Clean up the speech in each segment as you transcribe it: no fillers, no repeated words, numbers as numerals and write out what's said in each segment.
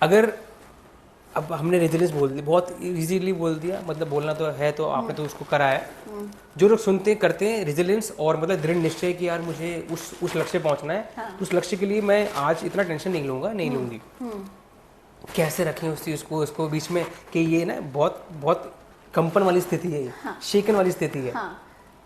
अगर अब हमने रेजिलियंस बोल दिया, बहुत इजीली बोल दिया, मतलब बोलना तो है, तो आपने तो उसको करा है। जो लोग सुनते करते हैं रेजिलियंस और मतलब दृढ़ निश्चय कि यार मुझे उस लक्ष्य पे पहुंचना है, हाँ। उस लक्ष्य के लिए मैं आज इतना टेंशन नहीं लूंगा, नहीं लूंगी, कैसे रखें उस चीज़ को, उसको बीच में कि ये ना बहुत बहुत कंपन वाली स्थिति है, हाँ। शेकन वाली स्थिति है, हाँ,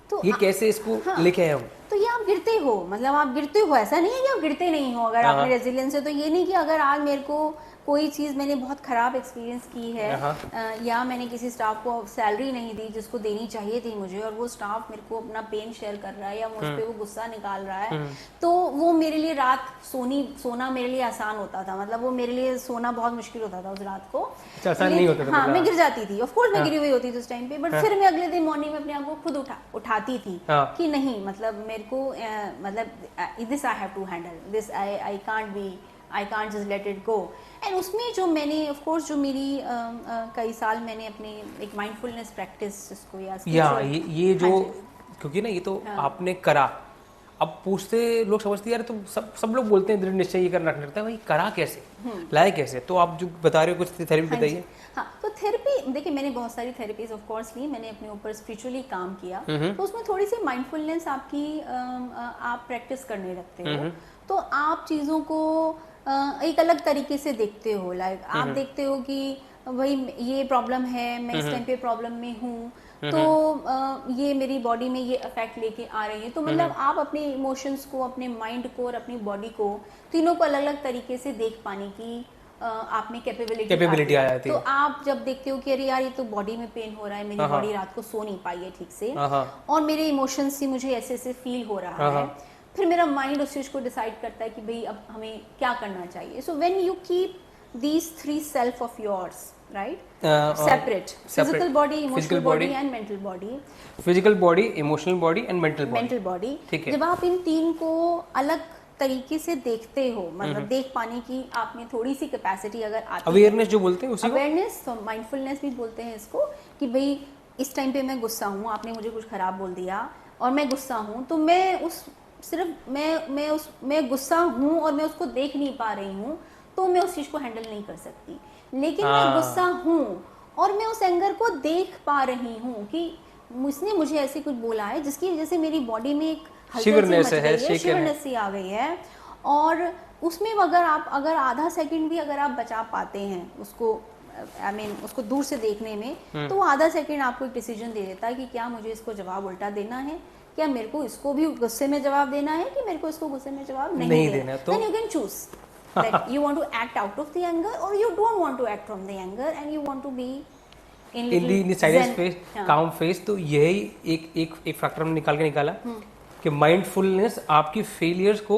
तो ये कैसे इसको हाँ, लेके आए हम? तो ये आप गिरते हो, मतलब आप गिरते हो, ऐसा नहीं है कि आप गिरते नहीं हो। अगर आपने रेजिलियंस है तो ये नहीं कि अगर आज मेरे को कोई चीज़ मैंने बहुत ख़राब एक्सपीरियंस की है या मैंने किसी स्टाफ को सैलरी नहीं दी जिसको देनी चाहिए थी मुझे, और वो स्टाफ मेरे को अपना पेन शेयर कर रहा है या मुझ पे वो गुस्सा निकाल रहा है, तो वो मेरे लिए रात सोना मेरे लिए आसान होता था, मतलब वो मेरे लिए सोना बहुत मुश्किल होता था उस रात को। आसान नहीं होता था? हाँ, मैं गिर जाती थी, ऑफ कोर्स मैं गिरी हुई होती थी उस टाइम पे, बट फिर मैं अगले दिन मॉर्निंग में अपने आप को खुद उठाती थी कि नहीं, मतलब मेरे को मतलब this I have to handle this, I can't just let it go. And उसमें जो मैंने ऑफ कोर्स जो मेरी कई साल मैंने अपनी एक माइंडफुलनेस प्रैक्टिस जिसको या ये जो क्योंकि ना ये तो आपने करा, अब पूछते लोग समझते यार, तो सब लोग बोलते हैं दृढ़ निश्चय ये करना करता है, भाई करा कैसे, लाए कैसे? तो आप जो बता रहे हो कुछ थेरेपी बताइए। हाँ, तो थेरेपी देखिए, मैंने बहुत सारी थेरेपीज ऑफ कोर्स ली, मैंने अपने ऊपर स्पिरिचुअली काम किया, तो उसमें थोड़ी सी माइंडफुलनेस आपकी आप प्रैक्टिस करने लगते हो, तो आप चीज़ों को एक अलग तरीके से देखते हो। लाइक आप देखते हो कि भाई ये प्रॉब्लम है, मैं इस टाइम पे प्रॉब्लम में हूँ, तो ये मेरी बॉडी में ये इफेक्ट लेके आ रही है, तो मतलब आप अपने इमोशंस को, अपने माइंड को और अपनी बॉडी को, तीनों को अलग अलग तरीके से देख पाने की आप में कैपेबिलिटी आ जाती है। तो आप जब देखते हो कि अरे यार ये तो बॉडी में पेन हो रहा है, मेरी बॉडी रात को सो नहीं पाई है ठीक से, और मेरे इमोशंस से मुझे ऐसे ऐसे फील हो रहा है, फिर मेरा माइंड उस चीज को डिसाइड करता है कि भाई अब हमें क्या करना चाहिए। So when you keep these three self of yours, right, separate, physical body, emotional body and mental body, physical body, emotional body and mental body, ठीक है। जब आप इन तीन को अलग तरीके से देखते हो, मतलब देख पाने की आप में थोड़ी सी कैपेसिटी अगर आती है, अवेयरनेस जो बोलते हैं उसी को अवेयरनेस, तो माइंडफुलनेस भी बोलते हैं इसको, कि भाई इस टाइम पे मैं गुस्सा हूँ, आपने मुझे कुछ खराब बोल दिया और मैं गुस्सा हूँ, तो मैं उस सिर्फ मैं गुस्सा हूँ और मैं उसको देख नहीं पा रही हूँ, तो मैं उस चीज को हैंडल नहीं कर सकती। लेकिन मैं गुस्सा हूँ और मैं उस एंगर को देख पा रही हूँ कि उसने मुझे ऐसे कुछ बोला है जिसकी वजह से मेरी बॉडी में एक शिवरनेस सी आ गई है, और उसमें अगर आधा सेकंड भी अगर आप बचा पाते हैं उसको, उसको दूर से देखने में, तो वो आधा सेकंड आपको एक डिसीजन दे देता है कि क्या मुझे इसको जवाब उल्टा देना है, क्या मेरे को इसको भी गुस्से में जवाब देना है, कि मेरे को इसको गुस्से में जवाब नहीं देना। तो you can choose that you want to act out of the anger or you don't want to act from the anger and you want to be in the silent face, calm face। तो यही एक factor हमने निकाला कि mindfulness आपकी failures को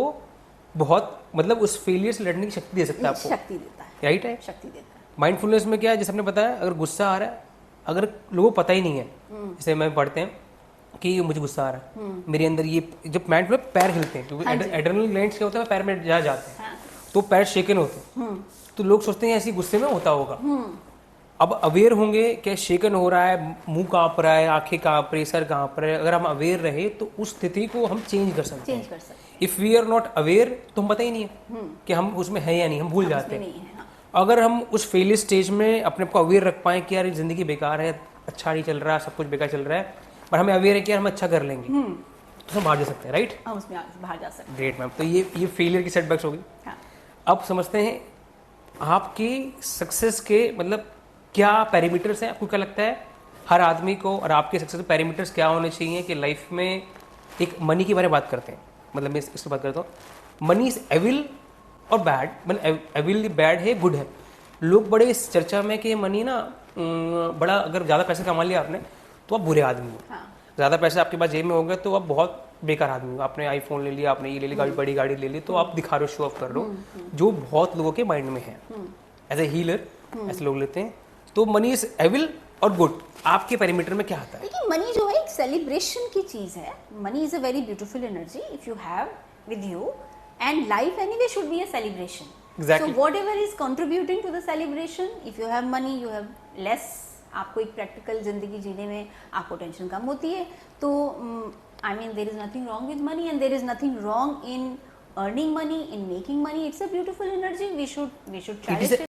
बहुत, मतलब उस फेलियर से लड़ने की शक्ति दे सकता है आपको, शक्ति देता है, राइट है, शक्ति देता है। माइंडफुलनेस में क्या है, जैसे हमने बताया, अगर गुस्सा आ रहा है, अगर लोगों को पता ही नहीं है, जैसे मैं पढ़ते हैं कि मुझे गुस्सा आ रहा है, मेरे अंदर ये जब माइंड में पैर हिलते हैं, क्योंकि एड्रेनल ग्लैंड्स क्या होता है, पैर में जा जाते हैं, तो पैर शेकन होते हैं, तो लोग सोचते हैं ऐसी गुस्से में होता होगा। अब अवेयर होंगे कि शेकन हो रहा है, मुंह कांप रहा है, आंखें कांप रही, सर कांप रहा है, अगर हम अवेयर रहे तो उस स्थिति को हम चेंज कर सकते हैं। If we are not aware तो हम पता ही नहीं है कि हम उसमें हैं या नहीं, हम भूल जाते हैं। अगर हम उस फेलियर स्टेज में अपने को अवेयर रख पाए कि यार जिंदगी बेकार है, अच्छा नहीं चल रहा, सब कुछ बेकार चल रहा है, पर हमें अवेयर है कि हम अच्छा कर लेंगे, तो हम बाहर जा सकते हैं, राइट, हम उसमें बाहर जा सकते हैं। Great ma'am. तो ये फेलियर की सेटबैक्स होगी। अब समझते हैं आपकी सक्सेस के मतलब क्या पैरामीटर्स हैं, आपको क्या लगता है हर आदमी को, और आपके सक्सेस के पैरामीटर्स क्या होने चाहिए कि लाइफ में, एक मनी के बारे में बात करते हैं, मतलब मैं इसकी बात करता हूँ, मनी इज एविल और बैड, मतलब एविल बैड है, गुड है। लोग बड़े इस चर्चा में कि मनी ना बड़ा, अगर ज़्यादा पैसे कमा लिया आपने तो आप बुरे आदमी हो, ज़्यादा पैसे आपके पास जेब में हो गए तो आप बहुत बेकार आदमी हो, आपने आईफोन ले लिया, आपने ये ले लिया, बड़ी गाड़ी ले ली, तो आप दिखा रहे हो, शो ऑफ कर रहे हो, जो बहुत लोगों के माइंड में है। एज ए हीलर ऐसे लोग लेते हैं। तो मनी इज एविल और गुड, आपके पैरामीटर में क्या आता है? देखिए, मनी जो है एक सेलिब्रेशन की चीज है। Money is a very beautiful energy if you have with you, and life anyway should be a celebration. Exactly. So whatever is contributing to the celebration, if you have money, you have less, आपको एक practical जिंदगी जीने में आपको tension कम होती है। तो I mean there is nothing wrong with money and there is nothing wrong in earning money, in making money. It's a beautiful energy. We should cherish it.